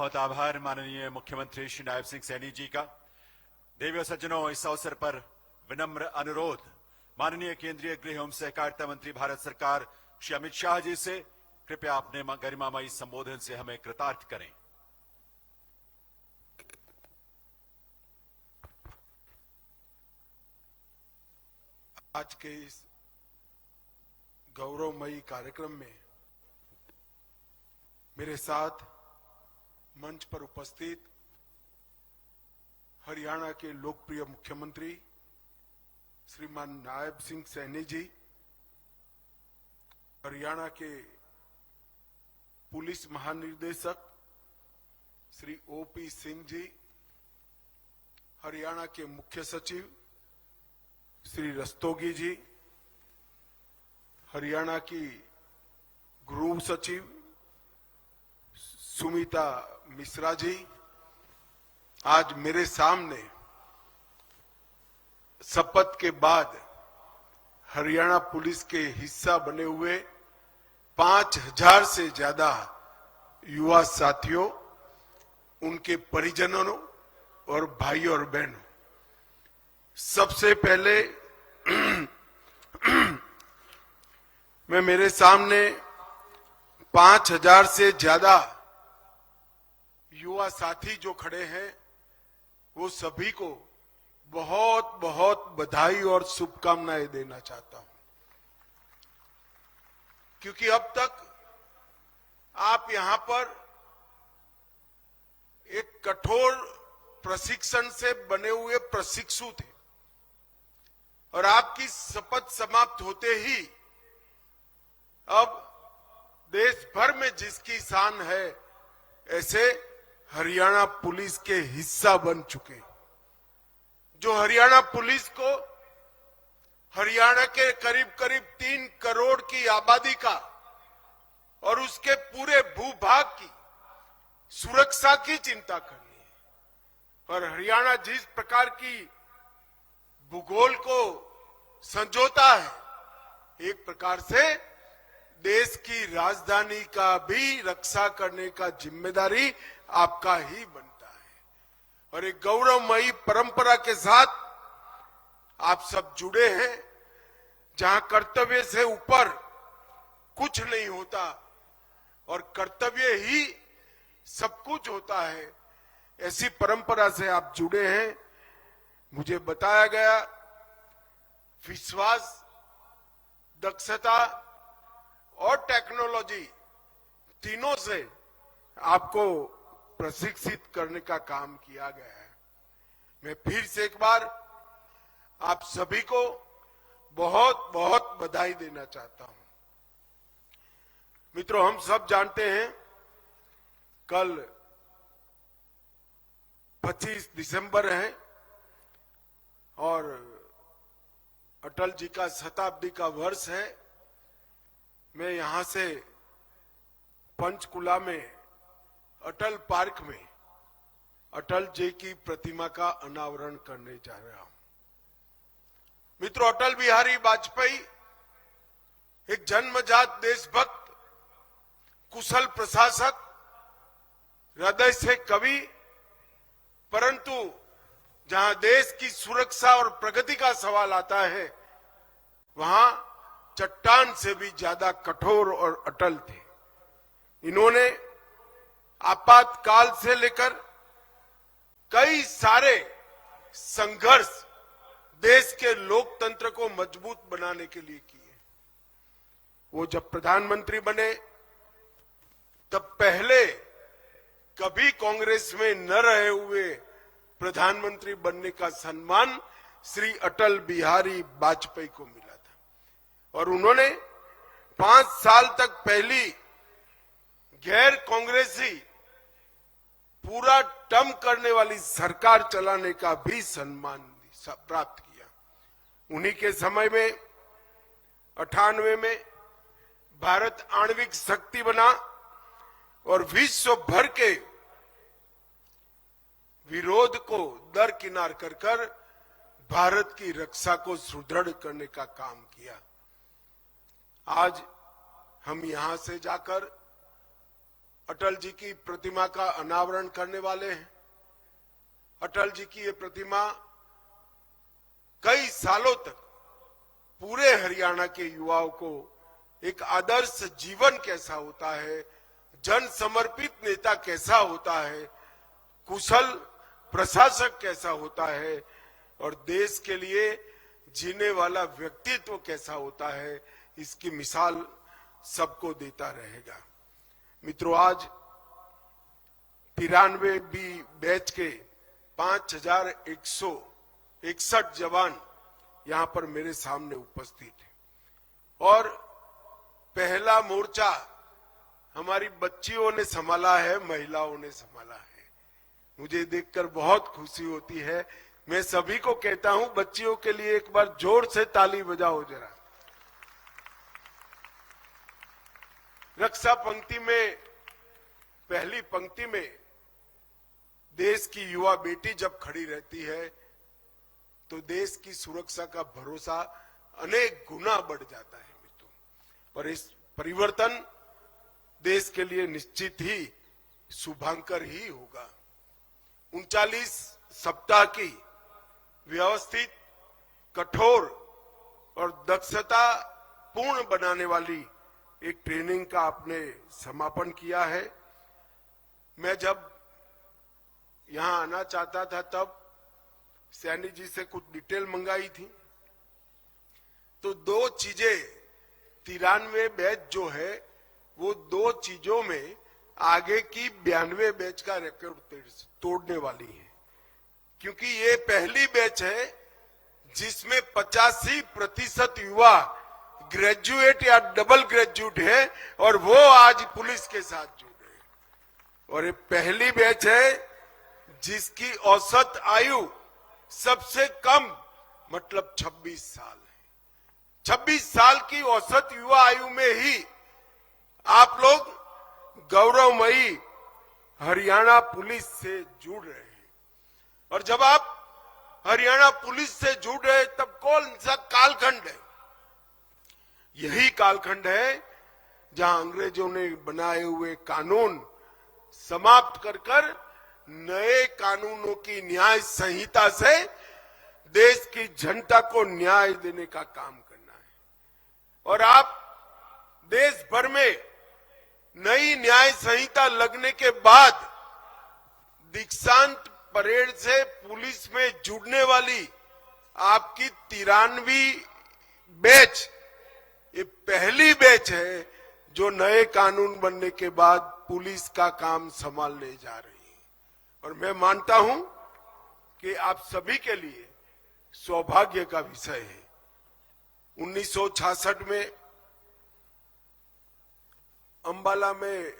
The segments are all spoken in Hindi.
बहुत आभार माननीय मुख्यमंत्री श्री नायब सिंह सैनी जी का। देवी सज्जनों, इस अवसर पर विनम्र अनुरोध माननीय केंद्रीय गृह एवं सहकारिता मंत्री भारत सरकार श्री अमित शाह जी से, कृपया अपने गरिमामयी संबोधन से हमें कृतार्थ करें। आज के इस गौरवमयी कार्यक्रम में मेरे साथ मंच पर उपस्थित हरियाणा के लोकप्रिय मुख्यमंत्री श्रीमान नायब सिंह सैनी जी, हरियाणा के पुलिस महानिदेशक श्री ओपी सिंह जी, हरियाणा के मुख्य सचिव श्री रस्तोगी जी, हरियाणा की गृह सचिव सुमिता मिश्रा जी, आज मेरे सामने शपथ के बाद हरियाणा पुलिस के हिस्सा बने हुए 5000 से ज्यादा युवा साथियों, उनके परिजनों और भाइयों और बहनों, सबसे पहले मैं मेरे सामने 5000 से ज्यादा युवा साथी जो खड़े हैं वो सभी को बहुत बहुत बधाई और शुभकामनाएं देना चाहता हूं, क्योंकि अब तक आप यहां पर एक कठोर प्रशिक्षण से बने हुए प्रशिक्षु थे और आपकी शपथ समाप्त होते ही अब देश भर में जिसकी शान है, ऐसे हरियाणा पुलिस के हिस्सा बन चुके, जो हरियाणा पुलिस को हरियाणा के करीब करीब 3 करोड़ की आबादी का और उसके पूरे भूभाग की सुरक्षा की चिंता करनी है। और हरियाणा जिस प्रकार की भूगोल को संजोता है, एक प्रकार से देश की राजधानी का भी रक्षा करने का जिम्मेदारी आपका ही बनता है। और एक गौरवमयी परंपरा के साथ आप सब जुड़े हैं, जहां कर्तव्य से ऊपर कुछ नहीं होता और कर्तव्य ही सब कुछ होता है, ऐसी परंपरा से आप जुड़े हैं। मुझे बताया गया विश्वास, दक्षता और टेक्नोलॉजी तीनों से आपको प्रशिक्षित करने का काम किया गया है। मैं फिर से एक बार आप सभी को बहुत बहुत बधाई देना चाहता हूं। मित्रों, हम सब जानते हैं कल 25 दिसंबर है और अटल जी का शताब्दी का वर्ष है। मैं यहां से पंचकुला में अटल पार्क में अटल जी की प्रतिमा का अनावरण करने जा रहा हूं। मित्रों, अटल बिहारी वाजपेयी एक जन्मजात देशभक्त, कुशल प्रशासक, हृदय से कवि, परंतु जहां देश की सुरक्षा और प्रगति का सवाल आता है, वहां चट्टान से भी ज्यादा कठोर और अटल थे। इन्होंने आपातकाल से लेकर कई सारे संघर्ष देश के लोकतंत्र को मजबूत बनाने के लिए किए। वो जब प्रधानमंत्री बने तब पहले कभी कांग्रेस में न रहे हुए प्रधानमंत्री बनने का सम्मान श्री अटल बिहारी वाजपेयी को मिला था और उन्होंने 5 साल तक पहली गैर कांग्रेसी पूरा टर्म करने वाली सरकार चलाने का भी सम्मान प्राप्त किया। उन्हीं के समय में 98 में भारत आणविक शक्ति बना और विश्व भर के विरोध को दरकिनार कर भारत की रक्षा को सुदृढ़ करने का काम किया। आज हम यहां से जाकर अटल जी की प्रतिमा का अनावरण करने वाले हैं। अटल जी की ये प्रतिमा कई सालों तक पूरे हरियाणा के युवाओं को एक आदर्श जीवन कैसा होता है, जन समर्पित नेता कैसा होता है, कुशल प्रशासक कैसा होता है और देश के लिए जीने वाला व्यक्तित्व कैसा होता है, इसकी मिसाल सबको देता रहेगा। मित्रों, आज 93 बैच के 5161 जवान यहां पर मेरे सामने उपस्थित है और पहला मोर्चा हमारी बच्चियों ने संभाला है, महिलाओं ने संभाला है। मुझे देखकर बहुत खुशी होती है। मैं सभी को कहता हूं, बच्चियों के लिए एक बार जोर से ताली बजाओ जरा। रक्षा पंक्ति में, पहली पंक्ति में देश की युवा बेटी जब खड़ी रहती है तो देश की सुरक्षा का भरोसा अनेक गुना बढ़ जाता है मित्रों। पर इस परिवर्तन देश के लिए निश्चित ही शुभांकर ही होगा। 39 सप्ताह की व्यवस्थित, कठोर और दक्षता पूर्ण बनाने वाली एक ट्रेनिंग का आपने समापन किया है। मैं जब यहां आना चाहता था तब सैनी जी से कुछ डिटेल मंगाई थी, तो दो चीजें 93 बैच जो है वो दो चीजों में आगे की 92 बैच का रिकॉर्ड तोड़ने वाली है, क्योंकि ये पहली बैच है जिसमें 85% युवा ग्रेजुएट या डबल ग्रेजुएट है और वो आज पुलिस के साथ जुड़ रहे हैं। और ये पहली बैच है जिसकी औसत आयु सबसे कम मतलब 26 साल है। 26 साल की औसत युवा आयु में ही आप लोग गौरवमयी हरियाणा पुलिस से जुड़ रहे हैं। और जब आप हरियाणा पुलिस से जुड़ रहे हैं तब कौन सा कालखंड है? यही कालखंड है जहां अंग्रेजों ने बनाए हुए कानून समाप्त कर नए कानूनों की न्याय संहिता से देश की जनता को न्याय देने का काम करना है। और आप देश भर में नई न्याय संहिता लगने के बाद दीक्षांत परेड से पुलिस में जुड़ने वाली आपकी 93 बैच ये पहली बैच है जो नए कानून बनने के बाद पुलिस का काम संभालने जा रही है। और मैं मानता हूं कि आप सभी के लिए सौभाग्य का विषय है। 1966 में अंबाला में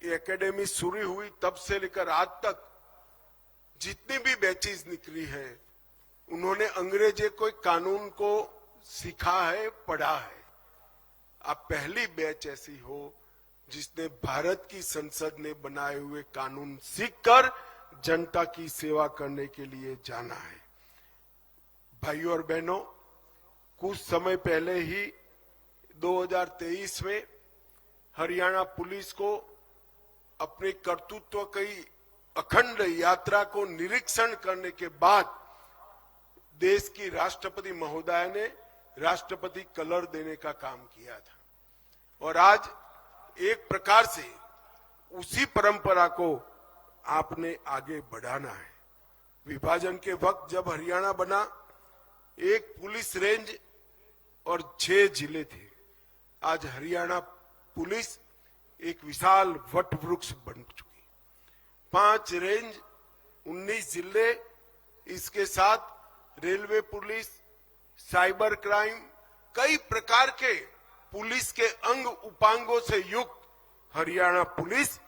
ये एकेडमी शुरू हुई, तब से लेकर आज तक जितनी भी बैचेस निकली है उन्होंने अंग्रेजी कोई कानून को सीखा है, पढ़ा है। आप पहली बैच ऐसी हो जिसने भारत की संसद ने बनाए हुए कानून सीखकर जनता की सेवा करने के लिए जाना है। भाइयों और बहनों, कुछ समय पहले ही 2023 में हरियाणा पुलिस को अपने कर्तृत्व की अखंड यात्रा को निरीक्षण करने के बाद देश की राष्ट्रपति महोदया ने राष्ट्रपति कलर देने का काम किया था। और आज एक प्रकार से उसी परंपरा को आपने आगे बढ़ाना है। विभाजन के वक्त जब हरियाणा बना, एक पुलिस रेंज और 6 जिले थे। आज हरियाणा पुलिस एक विशाल वट वृक्ष बन चुकी। 5 रेंज, 19 जिले, इसके साथ रेलवे पुलिस, साइबर क्राइम, कई प्रकार के पुलिस के अंग उपांगों से युक्त हरियाणा पुलिस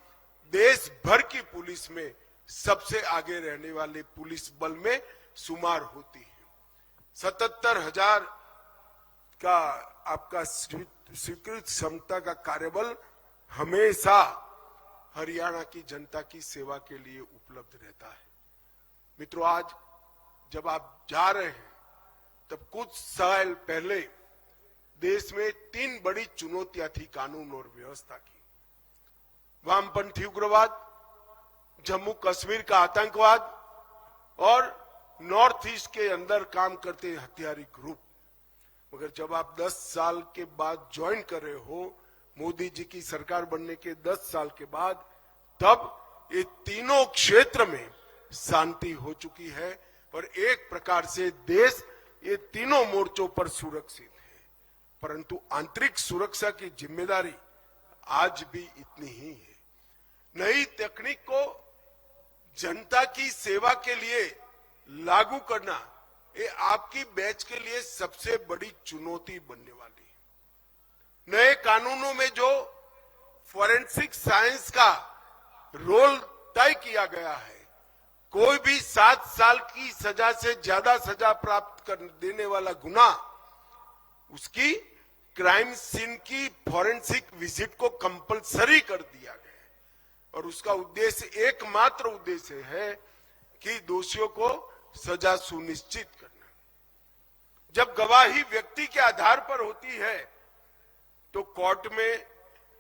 देश भर की पुलिस में सबसे आगे रहने वाले पुलिस बल में शुमार होती है। 77,000 का आपका स्वीकृत क्षमता का कार्यबल हमेशा हरियाणा की जनता की सेवा के लिए उपलब्ध रहता है। मित्रों, आज जब आप जा रहे हैं तब कुछ साल पहले देश में 3 बड़ी चुनौतियां थी कानून और व्यवस्था की। वामपंथी उग्रवाद, जम्मू कश्मीर का आतंकवाद और नॉर्थ ईस्ट के अंदर काम करते हथियारी ग्रुप। मगर जब आप 10 साल के बाद ज्वाइन कर रहे हो, मोदी जी की सरकार बनने के 10 साल के बाद, तब ये तीनों क्षेत्र में शांति हो चुकी है और एक प्रकार से देश ये तीनों मोर्चों पर सुरक्षित है। परंतु आंतरिक सुरक्षा की जिम्मेदारी आज भी इतनी ही है। नई तकनीक को जनता की सेवा के लिए लागू करना ये आपकी बैच के लिए सबसे बड़ी चुनौती बनने वाली है। नए कानूनों में जो फॉरेंसिक साइंस का रोल तय किया गया है, कोई भी 7 साल की सजा से ज्यादा सजा प्राप्त कर देने वाला गुनाह, उसकी क्राइम सीन की फॉरेंसिक विजिट को कंपलसरी कर दिया गया है। और उसका उद्देश्य, एकमात्र उद्देश्य है कि दोषियों को सजा सुनिश्चित करना। जब गवाही व्यक्ति के आधार पर होती है तो कोर्ट में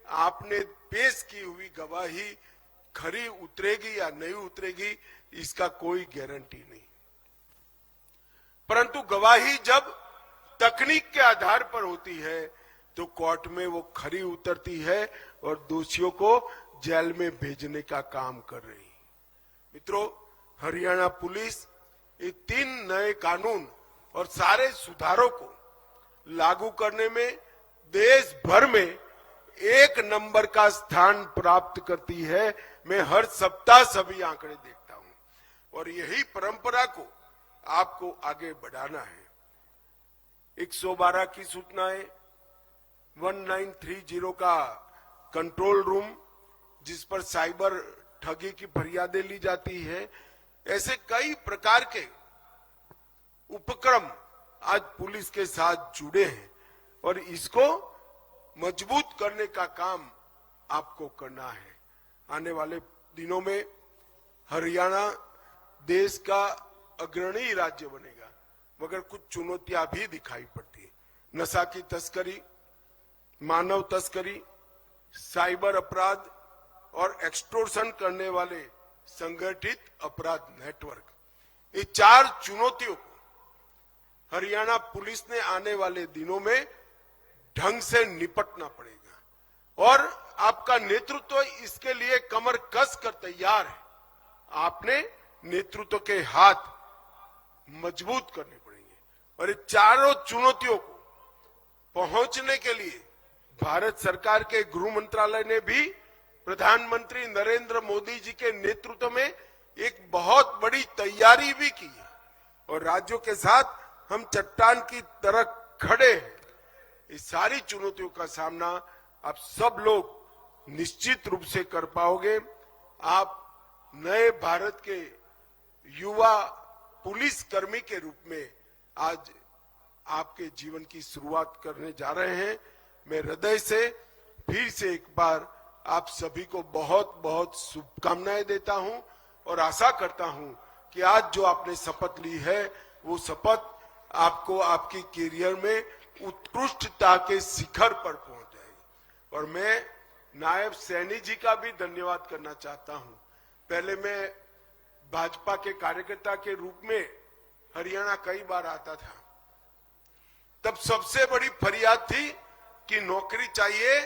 आपने पेश की हुई गवाही खरी उतरेगी या नहीं उतरेगी, इसका कोई गारंटी नहीं। परंतु गवाही जब तकनीक के आधार पर होती है तो कोर्ट में वो खरी उतरती है और दोषियों को जेल में भेजने का काम कर रही है। मित्रों, हरियाणा पुलिस ये 3 नए कानून और सारे सुधारों को लागू करने में देश भर में 1 नंबर का स्थान प्राप्त करती है। मैं हर सप्ताह सभी आंकड़े देखता हूं और यही परंपरा को आपको आगे बढ़ाना है। 112 की सूचनाएं, 1930 का कंट्रोल रूम जिस पर साइबर ठगी की फरियादें ली जाती है, ऐसे कई प्रकार के उपक्रम आज पुलिस के साथ जुड़े हैं और इसको मजबूत करने का काम आपको करना है। आने वाले दिनों में हरियाणा देश का अग्रणी राज्य बनेगा, मगर कुछ चुनौतियां भी दिखाई पड़ती है। नशा की तस्करी, मानव तस्करी, साइबर अपराध और एक्सटोर्शन करने वाले संगठित अपराध नेटवर्क, ये 4 चुनौतियों को हरियाणा पुलिस ने आने वाले दिनों में ढंग से निपटना पड़ेगा और आपका नेतृत्व इसके लिए कमर कस कर तैयार है। आपने नेतृत्व के हाथ मजबूत करने पड़ेंगे और ये चारों चुनौतियों को पहुंचने के लिए भारत सरकार के गृह मंत्रालय ने भी प्रधानमंत्री नरेंद्र मोदी जी के नेतृत्व में एक बहुत बड़ी तैयारी भी की है और राज्यों के साथ हम चट्टान की तरह खड़े हैं। इस सारी चुनौतियों का सामना आप सब लोग निश्चित रूप से कर पाओगे। आप नए भारत के युवा पुलिस कर्मी के रूप में आज आपके जीवन की शुरुआत करने जा रहे हैं। मैं हृदय से फिर से एक बार आप सभी को बहुत बहुत शुभकामनाएं देता हूं और आशा करता हूं कि आज जो आपने शपथ ली है वो शपथ आपको आपकी करियर में उत्कृष्टता के शिखर पर पहुंच जाएगी। और मैं नायब सैनी जी का भी धन्यवाद करना चाहता हूं। पहले मैं भाजपा के कार्यकर्ता के रूप में हरियाणा कई बार आता था, तब सबसे बड़ी फरियाद थी कि नौकरी चाहिए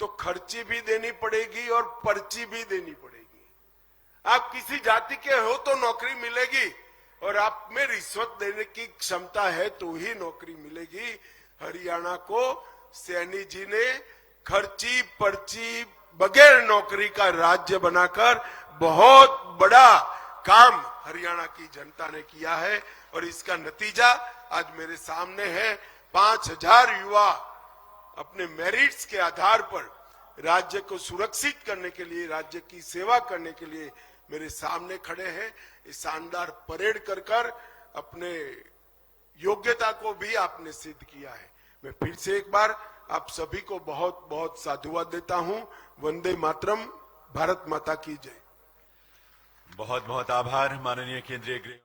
तो खर्ची भी देनी पड़ेगी और पर्ची भी देनी पड़ेगी। आप किसी जाति के हो तो नौकरी मिलेगी और आप में रिश्वत देने की क्षमता है तो ही नौकरी मिलेगी। हरियाणा को सैनी जी ने खर्ची पर्ची बगैर नौकरी का राज्य बनाकर बहुत बड़ा काम हरियाणा की जनता ने किया है और इसका नतीजा आज मेरे सामने है। 5000 युवा अपने मेरिट्स के आधार पर राज्य को सुरक्षित करने के लिए, राज्य की सेवा करने के लिए मेरे सामने खड़े हैं। इस शानदार परेड कर अपने योग्यता को भी आपने सिद्ध किया है। मैं फिर से एक बार आप सभी को बहुत बहुत साधुवाद देता हूं। वंदे मातरम, भारत माता की जय। बहुत बहुत आभार माननीय केंद्रीय गृह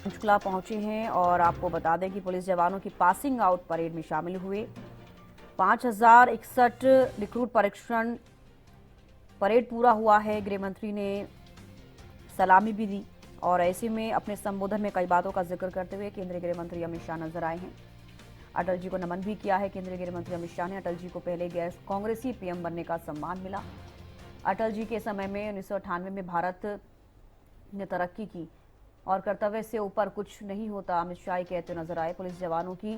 पंचकुला पहुंचे हैं और आपको बता दें कि पुलिस जवानों की पासिंग आउट परेड में शामिल हुए। 5061 रिक्रूट परीक्षण परेड पूरा हुआ है। गृह मंत्री ने सलामी भी दी और ऐसे में अपने संबोधन में कई बातों का जिक्र करते हुए केंद्रीय गृह मंत्री अमित शाह नजर आए हैं। अटल जी को नमन भी किया है। केंद्रीय गृह मंत्री अमित शाह ने अटल जी को पहले गैर कांग्रेसी पीएम बनने का सम्मान मिला। अटल जी के समय में 1998 में भारत ने तरक्की की और कर्तव्य से ऊपर कुछ नहीं होता, अमित शाह कहते नजर आए। पुलिस जवानों की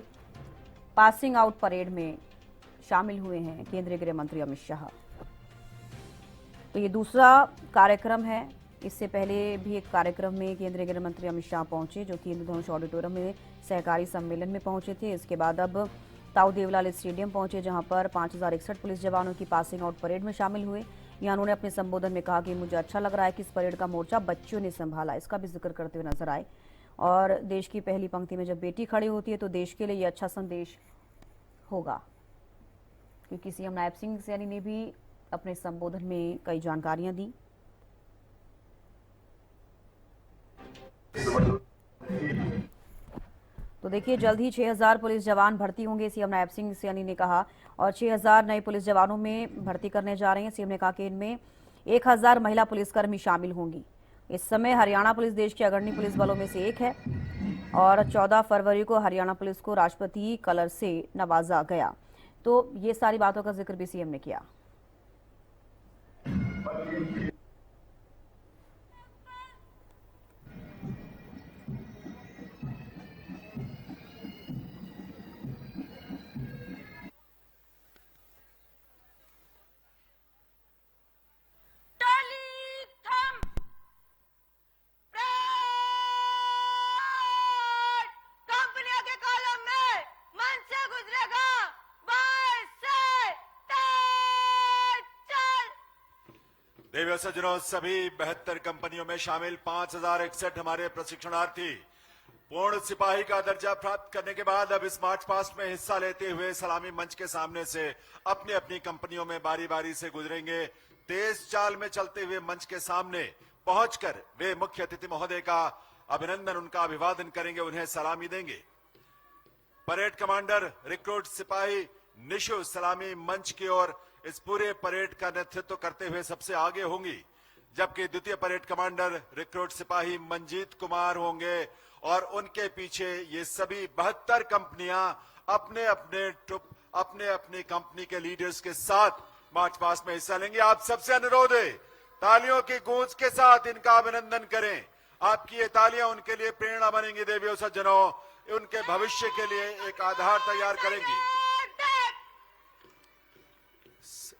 पासिंग आउट परेड में शामिल हुए हैं केंद्रीय गृह मंत्री अमित शाह। तो ये दूसरा कार्यक्रम है। इससे पहले भी एक कार्यक्रम में केंद्रीय गृह मंत्री अमित शाह पहुंचे, जो कि इंद्रधनुष ऑडिटोरियम में सहकारी सम्मेलन में पहुंचे थे। इसके बाद अब ताऊ देवलाली स्टेडियम पहुंचे, जहां पर 5061 पुलिस जवानों की पासिंग आउट परेड में शामिल हुए। यहाँ उन्होंने अपने संबोधन में कहा कि मुझे अच्छा लग रहा है कि इस परेड का मोर्चा बच्चों ने संभाला, इसका भी जिक्र करते हुए नजर आए। और देश की पहली पंक्ति में जब बेटी खड़ी होती है तो देश के लिए ये अच्छा संदेश होगा, क्योंकि सीएम नायब सिंह सैनी ने भी अपने संबोधन में कई जानकारियां दी। तो देखिए, जल्द ही 6000 पुलिस जवान भर्ती होंगे, सीएम नायब सिंह सैनी ने कहा। और 6000 नए पुलिस जवानों में भर्ती करने जा रहे हैं। सीएम ने कहा कि इनमें 1000 महिला पुलिसकर्मी शामिल होंगी। इस समय हरियाणा पुलिस देश के अग्रणी पुलिस बलों में से एक है और 14 फरवरी को हरियाणा पुलिस को राष्ट्रपति कलर से नवाजा गया। तो ये सारी बातों का जिक्र भी सीएम ने किया। देवी सज्जनों, सभी 72 कंपनियों में शामिल 5061 हमारे प्रशिक्षणार्थी पूर्ण सिपाही का दर्जा प्राप्त करने के बाद अब इस मार्च पास्ट में हिस्सा लेते हुए सलामी मंच के सामने से अपनी अपनी कंपनियों में बारी बारी से गुजरेंगे। तेज चाल में चलते हुए मंच के सामने पहुंचकर वे मुख्य अतिथि महोदय का अभिनंदन, उनका अभिवादन करेंगे, उन्हें सलामी देंगे। परेड कमांडर रिक्रूट सिपाही निशु सलामी मंच की ओर इस पूरे परेड का नेतृत्व करते हुए सबसे आगे होंगी, जबकि द्वितीय परेड कमांडर रिक्रूट सिपाही मंजीत कुमार होंगे और उनके पीछे ये सभी 72 कंपनियां अपने अपनी कंपनी के लीडर्स के साथ मार्च पास्ट में हिस्सा लेंगे। आप सबसे अनुरोध है, तालियों की गूंज के साथ इनका अभिनंदन करें। आपकी ये तालियां उनके लिए प्रेरणा बनेंगी देवियों सज्जनों, उनके भविष्य के लिए एक आधार तैयार करेंगी।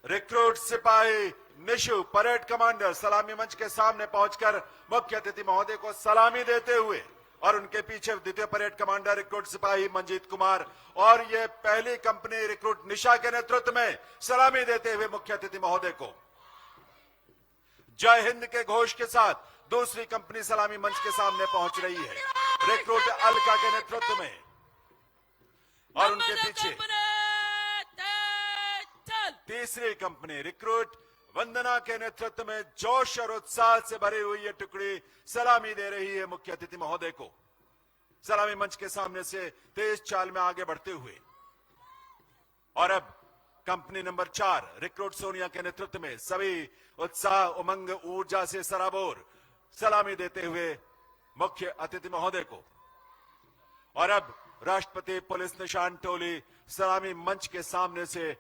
रिक्रूट सिपाही निशु परेड कमांडर सलामी मंच के सामने पहुंचकर मुख्य अतिथि महोदय को सलामी देते हुए और उनके पीछे द्वितीय परेड कमांडर रिक्रूट सिपाही मंजीत कुमार और ये पहली कंपनी रिक्रूट निशा के नेतृत्व में सलामी देते हुए मुख्य अतिथि महोदय को जय हिंद के घोष के साथ दूसरी कंपनी सलामी मंच के सामने पहुंच रही है रिक्रूट अलका के नेतृत्व में और उनके पीछे तीसरी कंपनी रिक्रूट वंदना के नेतृत्व में जोश और उत्साह से भरी हुई ये टुकड़ी सलामी दे रही है मुख्य अतिथि महोदय को सलामी मंच के सामने से तेज चाल में आगे बढ़ते हुए। और अब कंपनी नंबर 4 रिक्रूट सोनिया के नेतृत्व में सभी उत्साह, उमंग, ऊर्जा से सराबोर सलामी देते हुए मुख्य अतिथि महोदय को। और अब राष्ट्रपति पुलिस निशान टोली सलामी मंच के सामने से